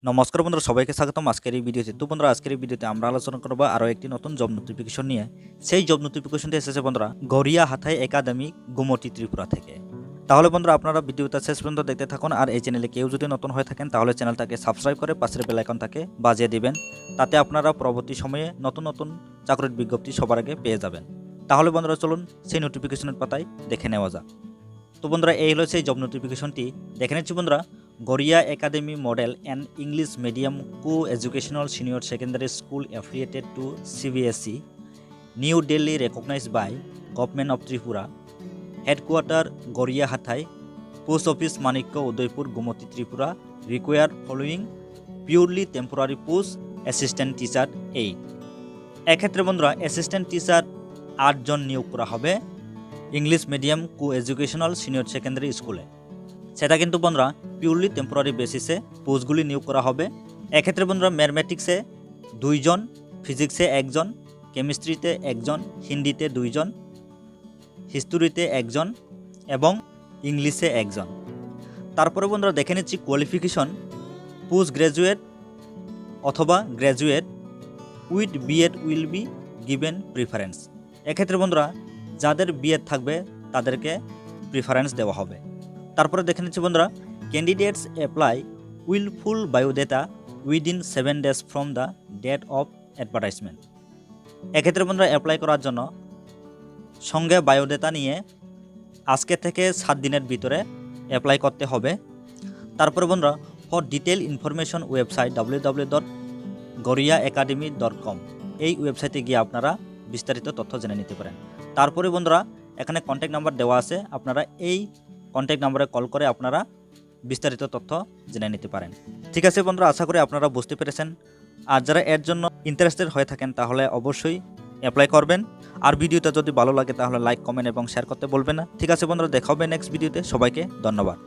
নমস্কার বন্ধুরা, সবাইকে স্বাগতম আজকের এই ভিডিওতে। তো বন্ধুরা, আজকের এই ভিডিওতে আমরা আলোচনা করব আরও একটি নতুন জব নোটিফিকেশন নিয়ে। সেই জব নোটিফিকেশনটি এসেছে বন্ধুরা গরিয়া হাথাই একাডেমি গোমতি ত্রিপুরা থেকে। তাহলে বন্ধুরা, আপনারা ভিডিওটা শেষ পর্যন্ত দেখতে থাকুন। আর এই চ্যানেলে কেউ যদি নতুন হয়ে থাকেন তাহলে চ্যানেলটাকে সাবস্ক্রাইব করে পাশের বেল আইকনটাকে বাজিয়ে দিবেন। তাতে আপনারা পরবর্তী সময়ে নতুন নতুন চাকরির বিজ্ঞপ্তি সবার আগে পেয়ে যাবেন। তাহলে বন্ধুরা, চলুন সেই নোটিফিকেশনের পাতায় দেখে নেওয়া যাক। তো বন্ধুরা, এই হলো সেই জব নোটিফিকেশনটি। দেখে নিচ্ছি বন্ধুরা, Garia academy model and English medium co educational senior secondary school affiliated to CBSE, new Delhi, recognized by Government of Tripura, headquarter Garia Hathai, post office Manikko, Udaipur, Gomati Tripura, require following purely temporary post assistant teacher 8। এক্ষেত্রে বন্ধুরা assistant teacher 8 জন নিয়োগ করা হবে English medium কো educational senior secondary স্কুলে। সেটা কিন্তু বন্ধুরা purely temporary বেসিসে পোস্টগুলি নিয়োগ করা হবে। এক্ষেত্রে বন্ধুরা ম্যাথমেটিক্সে 2 জন, ফিজিক্সে 1 জন, কেমিস্ট্রিতে 1 জন, হিন্দিতে 2 জন, হিস্টোরিতে 1 জন এবং ইংলিশে 1 জন। তারপরে বন্ধুরা দেখে নিচ্ছি কোয়ালিফিকেশন। পোস্ট গ্র্যাজুয়েট অথবা graduate with B Ed will be given preference. এক্ষেত্রে বন্ধুরা যাদের বিএড থাকবে তাদেরকে প্রিফারেন্স দেওয়া হবে। তারপরে দেখে নিচ্ছি বন্ধুরা, candidates apply will full biodata within 7 days from the date of advertisement. এক্ষেত্রে বন্ধুরা অ্যাপ্লাই করার জন্য সঙ্গে বায়োডেটা নিয়ে আজকে থেকে 7 দিনের ভিতরে অ্যাপ্লাই করতে হবে। তারপরে বন্ধুরা for detail information website www.goriaacademy.com, এই ওয়েবসাইটে গিয়ে আপনারা বিস্তারিত তথ্য জেনে নিতে পারেন। তারপরে বন্ধুরা এখানে কন্ট্যাক্ট নাম্বার দেওয়া আছে, আপনারা এই কন্ট্যাক্ট নাম্বারে কল করে আপনারা বিস্তারিত তথ্য জেনে নিতে পারেন। ঠিক আছে বন্ধুরা, আশা করি আপনারা বুঝতে পেরেছেন। আর যারা এর জন্য ইন্টারেস্টেড হয়ে থাকেন তাহলে অবশ্যই অ্যাপ্লাই করবেন। আর ভিডিওটা যদি ভালো লাগে তাহলে লাইক, কমেন্ট এবং শেয়ার করতে বলবেন না। ঠিক আছে বন্ধুরা, দেখা হবে নেক্সট ভিডিওতে। সবাইকে ধন্যবাদ।